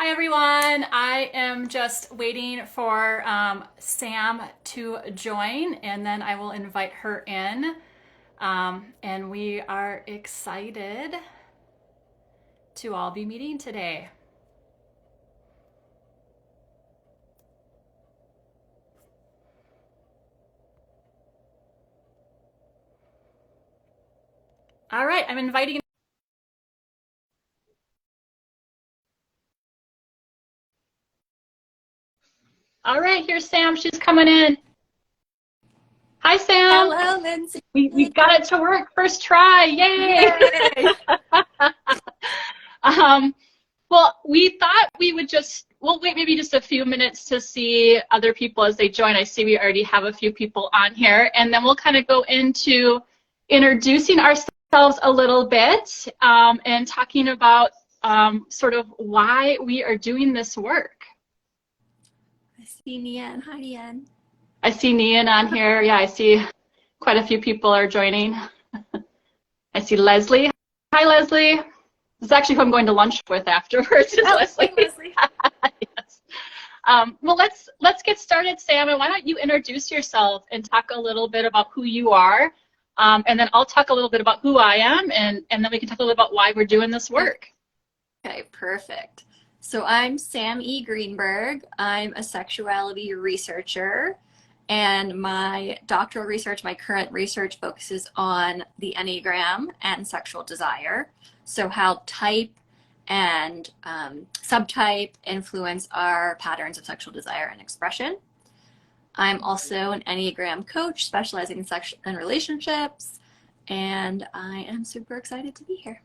Hi everyone. I am just waiting for Sam to join and then I will invite her in. And we are excited to all be meeting today. All right, I'm inviting. All right, here's Sam. She's coming in. Hi, Sam. Hello, Lindsay. We got it to work first try. Yay! Yay! um, well, we thought we would we'll wait maybe just a few minutes to see other people as they join. I see we already have a few people on here, and then we'll kind of go into introducing ourselves a little bit and talking about sort of why we are doing this work. I see Nian. Hi, Nian. I see Nian on here. Yeah, I see quite a few people are joining. I see Leslie. Hi, Leslie. This is actually who I'm going to lunch with afterwards. Is Leslie. Hey, Leslie. Yes. Well, let's get started, Sam. And why don't you introduce yourself and talk a little bit about who you are, and then I'll talk a little bit about who I am, and then we can talk a little bit about why we're doing this work. Okay, perfect. So I'm Sam E. Greenberg. I'm a sexuality researcher, and my doctoral research, my current research focuses on the Enneagram and sexual desire. So how type and subtype influence our patterns of sexual desire and expression. I'm also an Enneagram coach specializing in sex and relationships, and I am super excited to be here.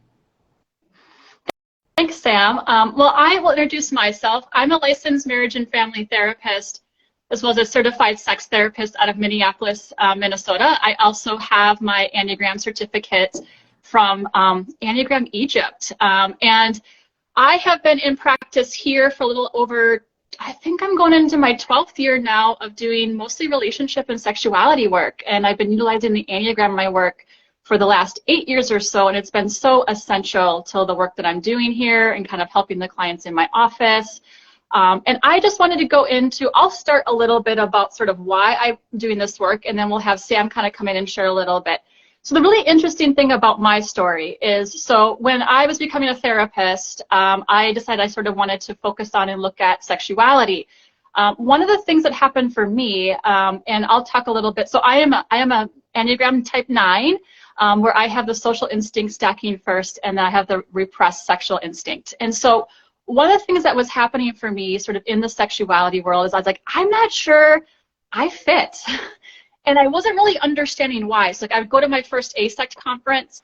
Thanks, Sam. Well, I will introduce myself. I'm a licensed marriage and family therapist, as well as a certified sex therapist out of Minneapolis, Minnesota. I also have my Enneagram certificate from Enneagram Egypt. And I have been in practice here for a little over, I think I'm going into my 12th year now of doing mostly relationship and sexuality work. And I've been utilizing the Enneagram in my work for the last 8 years or so. And it's been so essential to the work that I'm doing here and kind of helping the clients in my office. And I just wanted to go into, I'll start a little bit about sort of why I'm doing this work, and then we'll have Sam kind of come in and share a little bit. So the really interesting thing about my story is, so when I was becoming a therapist, I decided I sort of wanted to focus on and look at sexuality. One of the things that happened for me, and I'll talk a little bit, so I am a Enneagram type 9, where I have the social instinct stacking first, and then I have the repressed sexual instinct. And so one of the things that was happening for me sort of in the sexuality world is I was like, I'm not sure I fit. And I wasn't really understanding why. So like I would go to my first ASECT conference,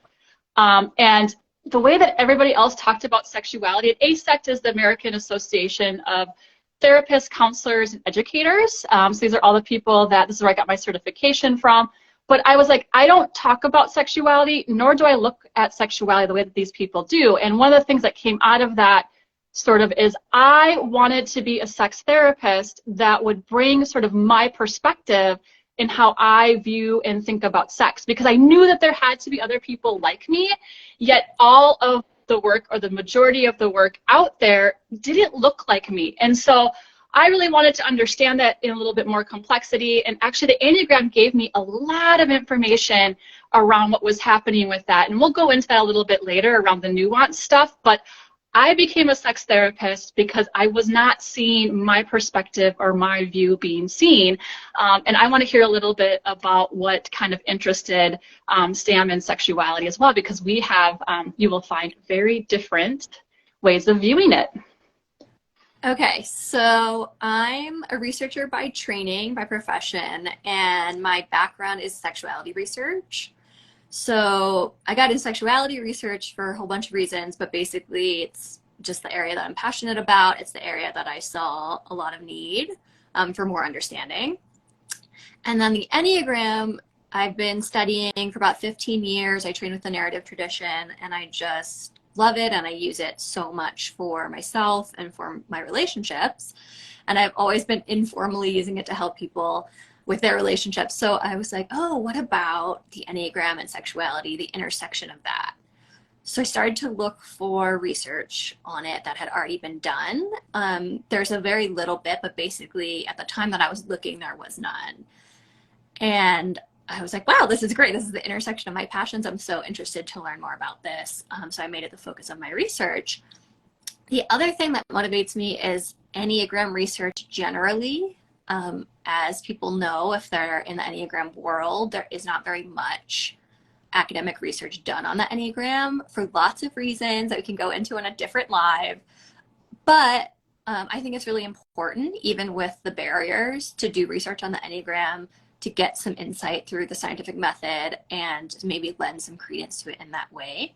and the way that everybody else talked about sexuality, and ASECT is the American Association of Therapists, Counselors, and Educators. So these are all the people that, this is where I got my certification from. But I was like, I don't talk about sexuality, nor do I look at sexuality the way that these people do. And one of the things that came out of that sort of is I wanted to be a sex therapist that would bring sort of my perspective in how I view and think about sex, because I knew that there had to be other people like me, yet all of the work, or the majority of the work out there, didn't look like me. And so I really wanted to understand that in a little bit more complexity, and actually the Enneagram gave me a lot of information around what was happening with that, and we'll go into that a little bit later around the nuance stuff. But I became a sex therapist because I was not seeing my perspective or my view being seen. And I want to hear a little bit about what kind of interested Sam in sexuality as well, because we have, you will find, very different ways of viewing it. Okay, so I'm a researcher by training, by profession, and my background is sexuality research. So I got into sexuality research for a whole bunch of reasons, but basically it's just the area that I'm passionate about. It's the area that I saw a lot of need for more understanding. And then the Enneagram, I've been studying for about 15 years. I train with the narrative tradition, and I just love it, and I use it so much for myself and for my relationships. And I've always been informally using it to help people with their relationships. So I was like, oh, what about the Enneagram and sexuality, the intersection of that? So I started to look for research on it that had already been done. There's a very little bit, but basically at the time that I was looking, there was none. And I was like, wow, this is great. This is the intersection of my passions. I'm so interested to learn more about this. So I made it the focus of my research. The other thing that motivates me is Enneagram research generally. As people know, if they're in the Enneagram world, there is not very much academic research done on the Enneagram for lots of reasons that we can go into in a different live. But I think it's really important, even with the barriers, to do research on the Enneagram to get some insight through the scientific method and maybe lend some credence to it in that way.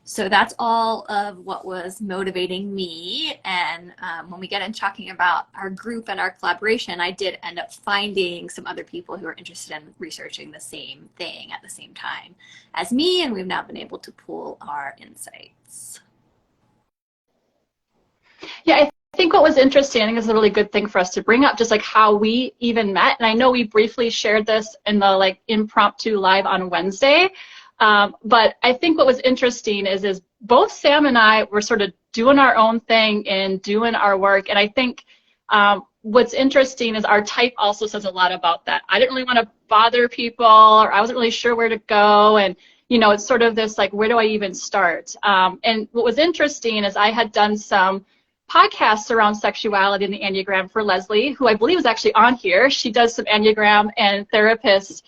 So that's all of what was motivating me. And when we get into talking about our group and our collaboration, I did end up finding some other people who are interested in researching the same thing at the same time as me. And we've now been able to pool our insights. Yeah, I think what was interesting, I think is a really good thing for us to bring up, just like how we even met. And I know we briefly shared this in the like impromptu live on Wednesday. But I think what was interesting is both Sam and I were sort of doing our own thing and doing our work. And I think what's interesting is our type also says a lot about that. I didn't really want to bother people, or I wasn't really sure where to go. And, you know, it's sort of this like, where do I even start? And what was interesting is I had done some podcasts around sexuality and the Enneagram for Leslie, who I believe is actually on here. She does some Enneagram and therapist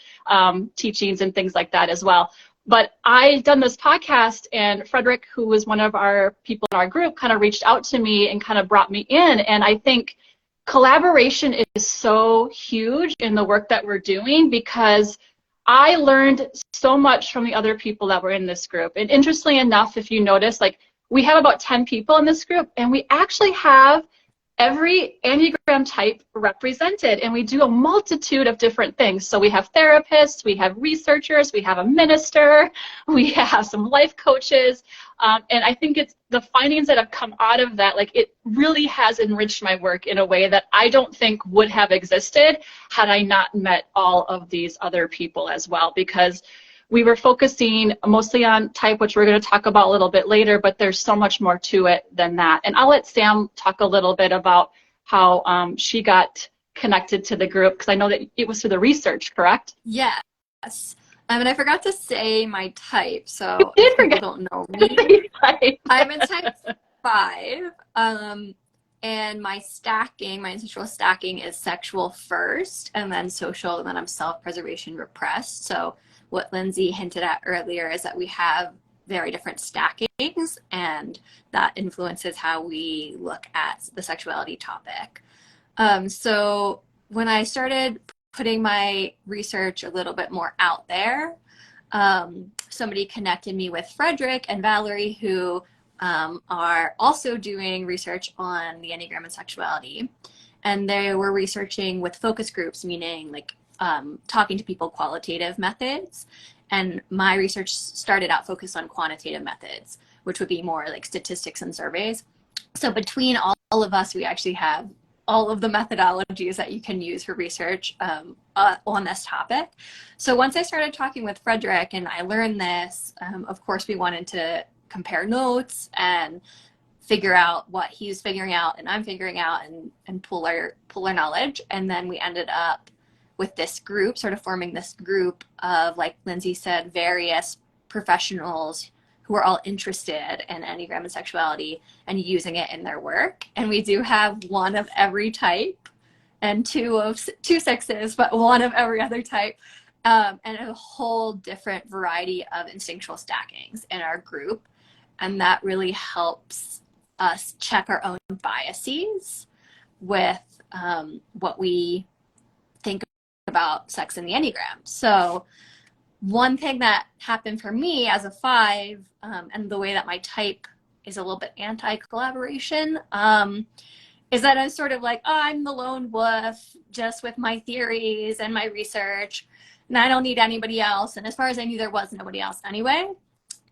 teachings and things like that as well. But I done this podcast, and Frederick, who was one of our people in our group, kind of reached out to me and kind of brought me in. And I think collaboration is so huge in the work that we're doing, because I learned so much from the other people that were in this group. And interestingly enough, if you notice, like we have about 10 people in this group, and we actually have every Enneagram type represented, and we do a multitude of different things. So we have therapists, we have researchers, we have a minister, we have some life coaches, and I think it's the findings that have come out of that, like it really has enriched my work in a way that I don't think would have existed had I not met all of these other people as well, because we were focusing mostly on type, which we're going to talk about a little bit later, but there's so much more to it than that. And I'll let Sam talk a little bit about how she got connected to the group, because I know that it was through the research, correct? Yes. And I forgot to say my type, so You did if people forget. don't know me, I'm a type 5, and my instinctual stacking is sexual first, and then social, and then I'm self-preservation repressed. So what Lindsay hinted at earlier is that we have very different stackings, and that influences how we look at the sexuality topic. So when I started putting my research a little bit more out there, somebody connected me with Frederick and Valerie, who are also doing research on the Enneagram and sexuality. And they were researching with focus groups, meaning like talking to people, qualitative methods. And my research started out focused on quantitative methods, which would be more like statistics and surveys. So between all of us, we actually have all of the methodologies that you can use for research on this topic. So once I started talking with Frederick and I learned this, of course, we wanted to compare notes and figure out what he's figuring out and I'm figuring out, and pool our knowledge. And then we ended up with this group, sort of forming this group of, like Lindsay said, various professionals who are all interested in Enneagram and sexuality and using it in their work. And we do have one of every type and two sexes, but one of every other type, and a whole different variety of instinctual stackings in our group. And that really helps us check our own biases with what we think about sex in the Enneagram. So one thing that happened for me as a 5, and the way that my type is a little bit anti-collaboration, is that I was sort of like, oh, I'm the lone wolf just with my theories and my research, and I don't need anybody else. And as far as I knew, there was nobody else anyway.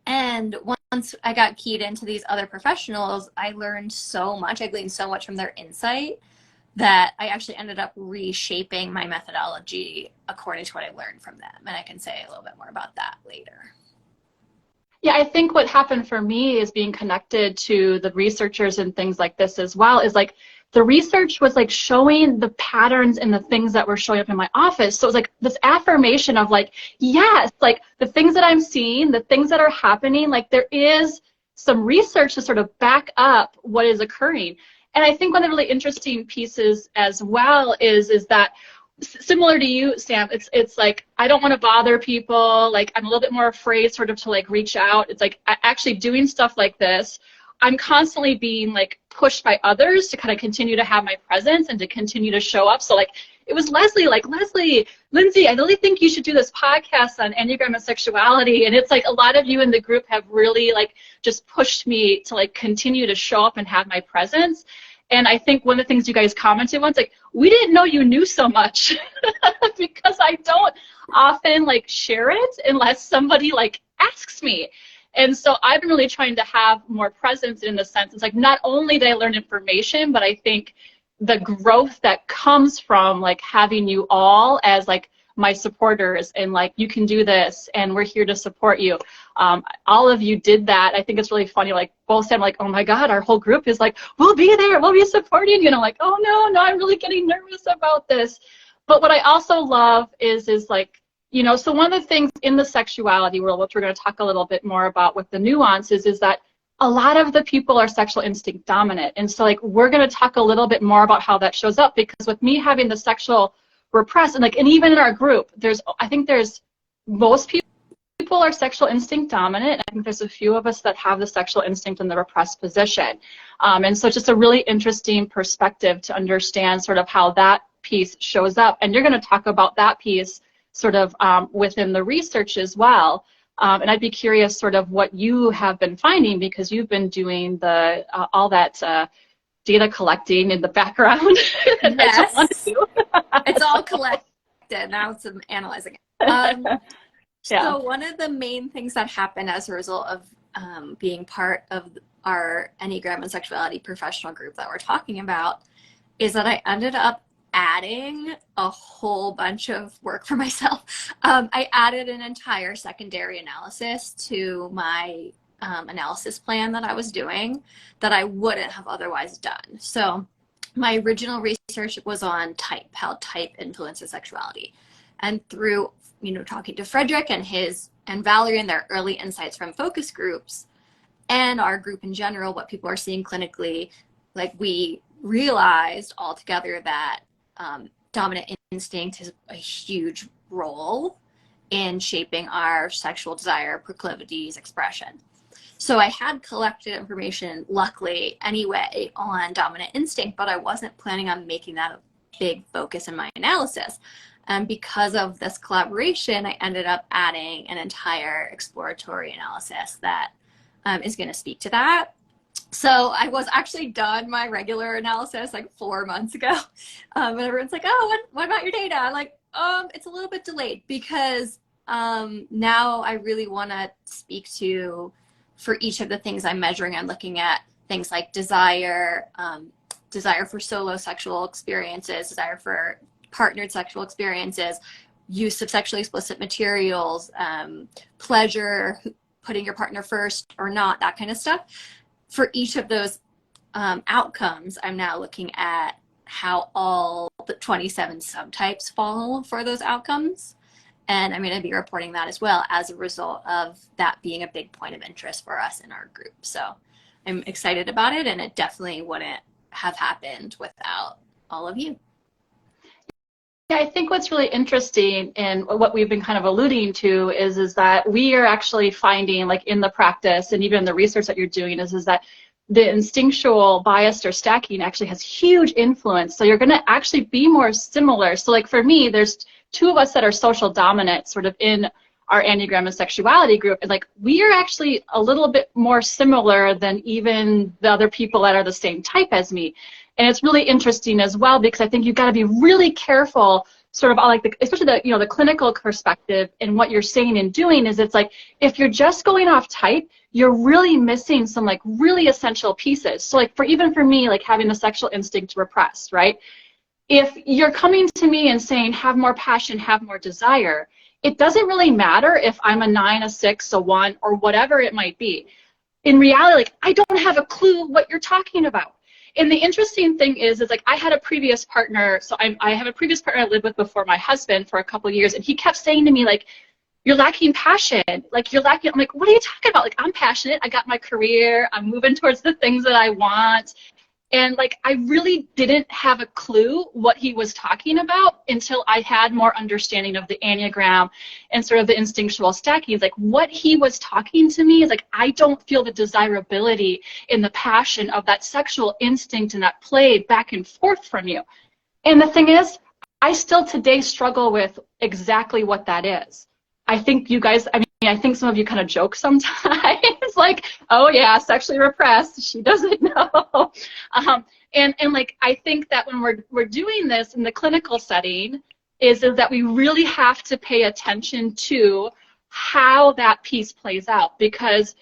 And once I got keyed into these other professionals, I learned so much. I gleaned so much from their insight that I actually ended up reshaping my methodology according to what I learned from them. And I can say a little bit more about that later. Yeah, I think what happened for me is being connected to the researchers and things like this as well is like the research was like showing the patterns and the things that were showing up in my office. So it was like this affirmation of like, yes, like the things that I'm seeing, the things that are happening, like there is some research to sort of back up what is occurring. And I think one of the really interesting pieces as well is that similar to you, Sam, it's like I don't want to bother people. Like I'm a little bit more afraid sort of to like reach out. It's like actually doing stuff like this, I'm constantly being like pushed by others to kind of continue to have my presence and to continue to show up. So like it was Leslie, like Leslie, Lindsay, I really think you should do this podcast on Enneagram and sexuality. And it's like a lot of you in the group have really like just pushed me to like continue to show up and have my presence. And I think one of the things you guys commented once, like, we didn't know you knew so much because I don't often like share it unless somebody like asks me. And so I've been really trying to have more presence in the sense, it's like not only did I learn information, but I think the growth that comes from like having you all as like my supporters and like you can do this and we're here to support you. All of you did that. I think it's really funny, like both said like, oh my God, our whole group is like, we'll be there, we'll be supporting you. And I'm like, oh no, I'm really getting nervous about this. But what I also love is like, you know, so one of the things in the sexuality world, which we're going to talk a little bit more about with the nuances, is that a lot of the people are sexual instinct dominant. And so like we're going to talk a little bit more about how that shows up, because with me having the sexual repressed, and like, and even in our group, I think most people are sexual instinct dominant. I think there's a few of us that have the sexual instinct in the repressed position. And so it's just a really interesting perspective to understand sort of how that piece shows up. And you're going to talk about that piece sort of within the research as well. And I'd be curious sort of what you have been finding, because you've been doing the all that data collecting in the background. Yes. It's all collected. Now it's analyzing it. Yeah. So one of the main things that happened as a result of being part of our Enneagram and Sexuality professional group that we're talking about is that I ended up adding a whole bunch of work for myself. I added an entire secondary analysis to my analysis plan that I was doing that I wouldn't have otherwise done. So my original research was on type, how type influences sexuality. And through, you know, talking to Frederick and Valerie and their early insights from focus groups and our group in general, what people are seeing clinically, like we realized all together that dominant instinct has a huge role in shaping our sexual desire, proclivities, expression. So I had collected information, luckily, anyway, on dominant instinct, but I wasn't planning on making that a big focus in my analysis. And because of this collaboration, I ended up adding an entire exploratory analysis that is going to speak to that. So I was actually done my regular analysis like 4 months ago. And everyone's like, oh, what about your data? I'm like, it's a little bit delayed because now I really want to speak to, for each of the things I'm measuring, I'm looking at things like desire, desire for solo sexual experiences, desire for partnered sexual experiences, use of sexually explicit materials, pleasure, putting your partner first or not, that kind of stuff. For each of those outcomes, I'm now looking at how all the 27 subtypes fall for those outcomes. And I'm going to be reporting that as well as a result of that being a big point of interest for us in our group. So I'm excited about it, and it definitely wouldn't have happened without all of you. Yeah, I think what's really interesting and what we've been kind of alluding to is that we are actually finding, like in the practice and even in the research that you're doing, is that the instinctual bias or stacking actually has huge influence. So you're going to actually be more similar. So like for me, there's two of us that are social dominant sort of in our Enneagram and Sexuality group. And like we are actually a little bit more similar than even the other people that are the same type as me. And it's really interesting as well, because I think you've got to be really careful sort of like especially the clinical perspective and what you're saying and doing is it's like if you're just going off type, you're really missing some like really essential pieces. So like even for me, like having the sexual instinct repressed, right? If you're coming to me and saying have more passion, have more desire, it doesn't really matter if I'm a 9, a 6, a 1, or whatever it might be. In reality, like, I don't have a clue what you're talking about. And the interesting thing is like, I had a previous partner, so I have a previous partner I lived with before my husband for a couple of years, and he kept saying to me, like, you're lacking passion, like, you're lacking. I'm like, what are you talking about? Like, I'm passionate, I got my career, I'm moving towards the things that I want. And like, I really didn't have a clue what he was talking about until I had more understanding of the Enneagram and sort of the instinctual stacking. Like, what he was talking to me is like, I don't feel the desirability and the passion of that sexual instinct and that play back and forth from you. And the thing is, I still today struggle with exactly what that is. I think you guys, I mean, I think some of you kind of joke sometimes, like, oh yeah, sexually repressed, she doesn't know. And like, I think that when we're doing this in the clinical setting, is that we really have to pay attention to how that piece plays out. Because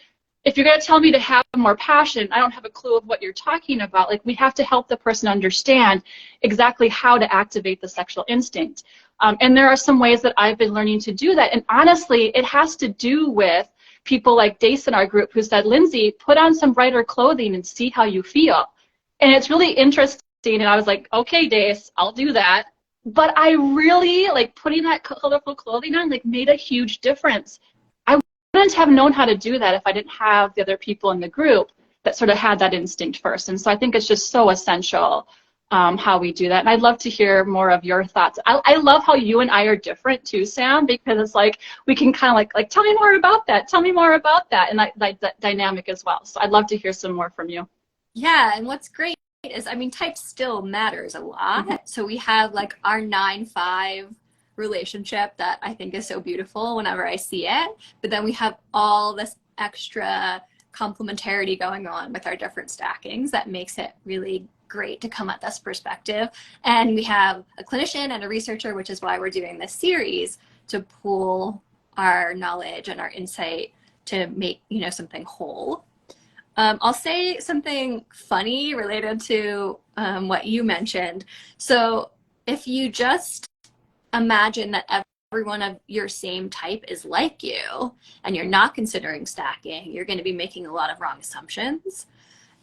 if you're going to tell me to have more passion, I don't have a clue of what you're talking about. Like, we have to help the person understand exactly how to activate the sexual instinct. And there are some ways that I've been learning to do that. And honestly, it has to do with people like Dace in our group who said, Lindsay, put on some brighter clothing and see how you feel. And it's really interesting. And I was like, okay, Dace, I'll do that. But I really, like, putting that colorful clothing on, like, made a huge difference. I wouldn't have known how to do that if I didn't have the other people in the group that sort of had that instinct first. And so I think it's just so essential how we do that. And I'd love to hear more of your thoughts. I love how you and I are different too, Sam, because it's like we can kind of like tell me more about that. Tell me more about that. And I like that dynamic as well. So I'd love to hear some more from you. Yeah, and what's great is, I mean, type still matters a lot. Mm-hmm. So we have like our 9-5 relationship that I think is so beautiful whenever I see it. But then we have all this extra complementarity going on with our different stackings that makes it really great to come at this perspective. And we have a clinician and a researcher, which is why we're doing this series, to pool our knowledge and our insight to make, you know, something whole. I'll say something funny related to what you mentioned. So if you just imagine that everyone of your same type is like you and you're not considering stacking, you're going to be making a lot of wrong assumptions.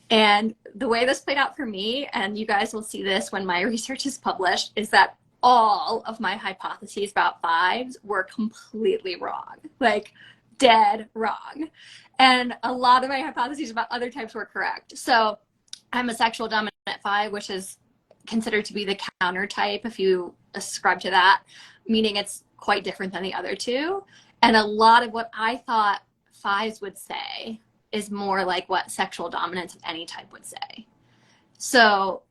And the way this played out for me, and you guys will see this when my research is published, is that all of my hypotheses about fives were completely wrong, like dead wrong. And a lot of my hypotheses about other types were correct. So I'm a sexual dominant 5, which is considered to be the counter type if you ascribe to that, meaning it's quite different than the other two. And a lot of what I thought 5s would say is more like what sexual dominance of any type would say. So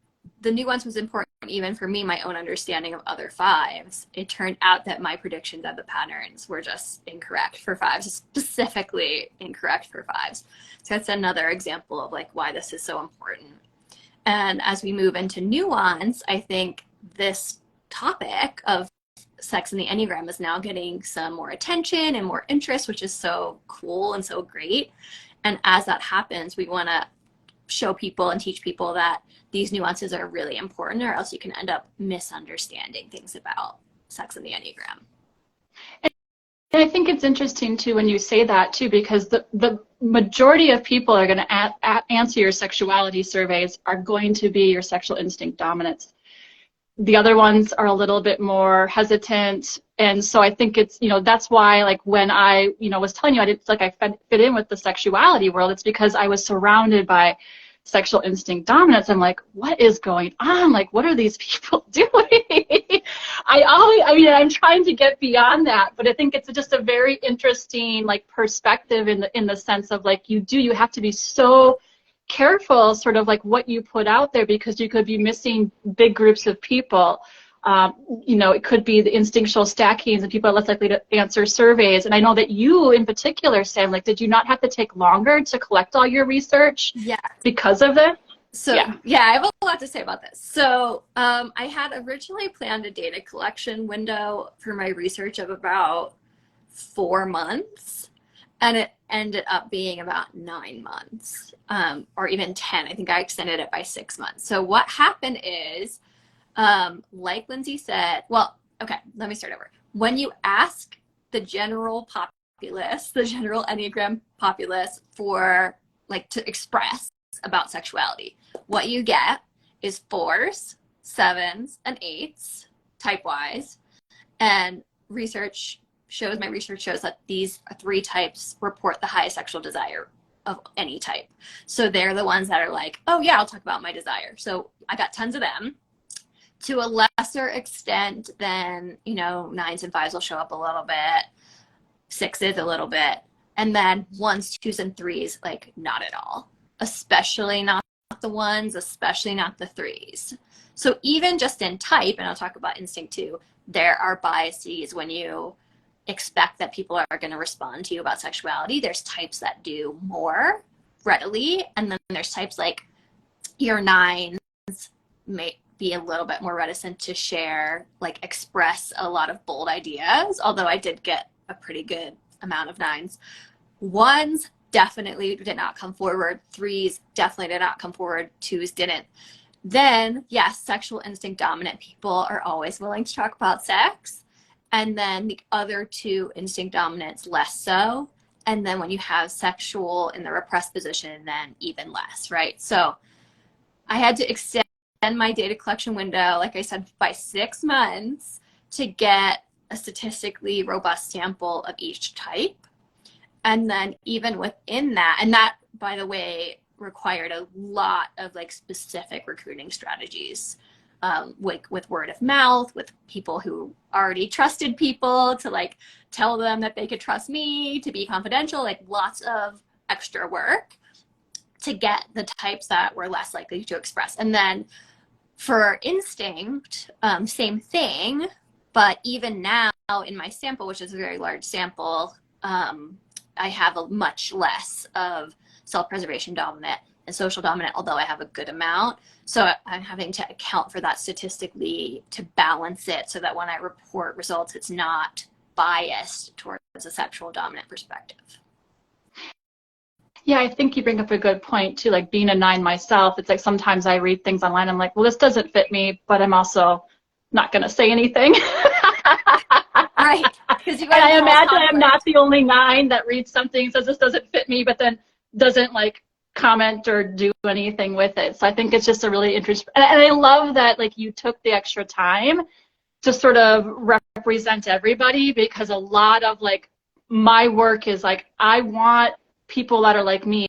the nuance was important even for me, my own understanding of other 5s. It turned out that my predictions of the patterns were just incorrect for 5s, specifically incorrect for 5s. So that's another example of like why this is so important. And as we move into nuance, I think this topic of sex in the Enneagram is now getting some more attention and more interest, which is so cool and so great. And as that happens, we want to show people and teach people that these nuances are really important, or else you can end up misunderstanding things about sex in the Enneagram. And I think it's interesting too when you say that too, because the majority of people are going to answer your sexuality surveys are going to be your sexual instinct dominance. The other ones are a little bit more hesitant. And so I think it's, you know, that's why, like, when I, you know, was telling you I didn't feel like I fit in with the sexuality world, it's because I was surrounded by sexual instinct dominance. I'm like, what is going on? Like, what are these people doing? I mean, I'm trying to get beyond that, but I think it's just a very interesting, like, perspective in the sense of, like, you have to be so careful sort of like what you put out there, because you could be missing big groups of people. You know, it could be the instinctual stackings and people are less likely to answer surveys. And I know that you in particular, Sam, like, did you not have to take longer to collect all your research? Yeah. Because of this? So yeah, I have a lot to say about this. So I had originally planned a data collection window for my research of about 4 months, and it ended up being about 9 months, or even 10. I think I extended it by 6 months. So what happened is, like Lindsay said, well, okay, let me start over. When you ask the general populace, the general Enneagram populace for like to express about sexuality. What you get is 4s, 7s, and 8s type-wise. And my research shows that these 3 types report the highest sexual desire of any type. So they're the ones that are like, oh yeah, I'll talk about my desire. So I got tons of them. To a lesser extent than, 9s and 5s will show up a little bit, 6s a little bit, and then 1s, 2s, and 3s, like not at all. Especially not the 1s, especially not the 3s. So even just in type, and I'll talk about instinct too, there are biases when you expect that people are going to respond to you about sexuality. There's types that do more readily, and then there's types like your 9s may be a little bit more reticent to share, like express a lot of bold ideas, although I did get a pretty good amount of 9s. 1s definitely did not come forward. 3s definitely did not come forward. 2s didn't. Then, yes, sexual instinct dominant people are always willing to talk about sex. And then the other 2 instinct dominants, less so. And then when you have sexual in the repressed position, then even less, right? So I had to extend my data collection window, like I said, by 6 months to get a statistically robust sample of each type. And then even within that, and that, by the way, required a lot of like specific recruiting strategies, with word of mouth, with people who already trusted people to like tell them that they could trust me, to be confidential, like lots of extra work to get the types that were less likely to express. And then for instinct, same thing, but even now in my sample, which is a very large sample, I have a much less of self-preservation dominant and social dominant, although I have a good amount. So I'm having to account for that statistically to balance it so that when I report results, it's not biased towards a sexual dominant perspective. Yeah, I think you bring up a good point too, like being a 9 myself. It's like sometimes I read things online, I'm like, well, this doesn't fit me, but I'm also not going to say anything. Right. Because you and I imagine I'm not the only 9 that reads something and says this doesn't fit me, but then doesn't like comment or do anything with it. So I think it's just a really interesting, and I love that like you took the extra time to sort of represent everybody, because a lot of like my work is like, I want people that are like me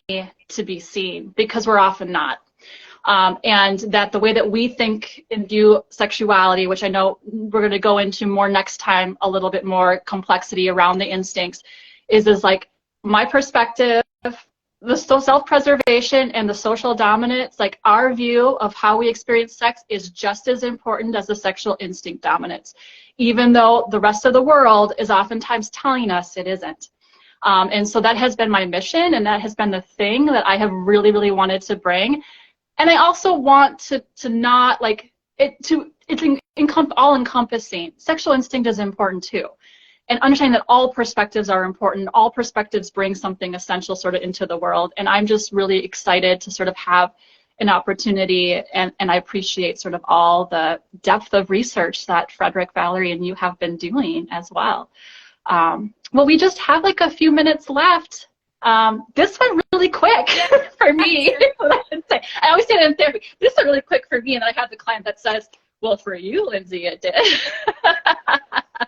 to be seen, because we're often not. And that the way that we think and view sexuality, which I know we're going to go into more next time, a little bit more complexity around the instincts, is like my perspective, the self-preservation and the social dominance, like our view of how we experience sex is just as important as the sexual instinct dominance, even though the rest of the world is oftentimes telling us it isn't. And so that has been my mission, and that has been the thing that I have really, really wanted to bring. And I also want to not like it to, it's all encompassing. Sexual instinct is important too. And understanding that all perspectives are important, all perspectives bring something essential sort of into the world. And I'm just really excited to sort of have an opportunity, and I appreciate sort of all the depth of research that Frederick, Valerie, and you have been doing as well. Well, we just have like a few minutes left. This went really quick for me. I always say that in therapy. This went really quick for me, and I have the client that says, well, for you, Lindsay, it did.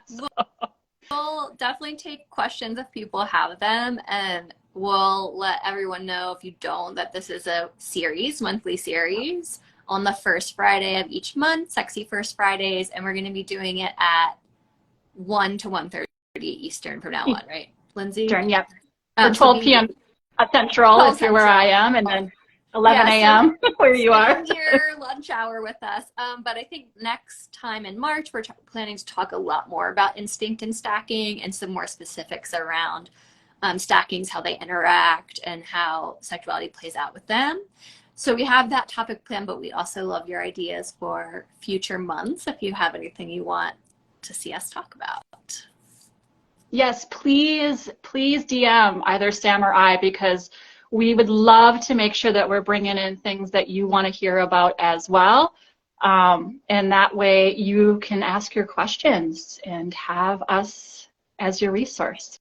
So. We'll definitely take questions if people have them, and we'll let everyone know, if you don't, that this is a series, monthly series, on the first Friday of each month, Sexy First Fridays, and we're going to be doing it at 1 to 1:30 Eastern from now on, right, Lindsay? Eastern, yep. Or 12 p.m. Central, if you're where I am, and then 11 a.m. where you are. Come here, lunch hour with us. But I think next time in March, we're planning to talk a lot more about instinct and stacking, and some more specifics around stackings, how they interact, and how sexuality plays out with them. So we have that topic planned, but we also love your ideas for future months if you have anything you want to see us talk about. Yes, please DM either Sam or I, because we would love to make sure that we're bringing in things that you want to hear about as well. And that way you can ask your questions and have us as your resource.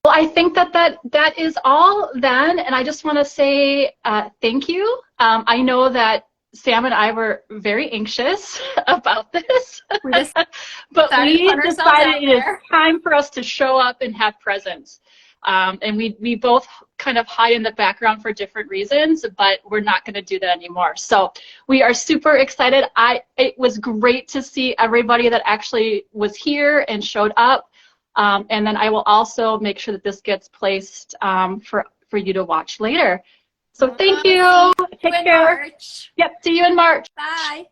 Well, I think that is all then, and I just want to say thank you. I know that Sam and I were very anxious about this, but we decided it is time for us to show up and have presence. And we both kind of hide in the background for different reasons, but we're not going to do that anymore. So we are super excited. It was great to see everybody that actually was here and showed up. And then I will also make sure that this gets placed for you to watch later. So thank you. Take care. Yep, see you in March. Bye.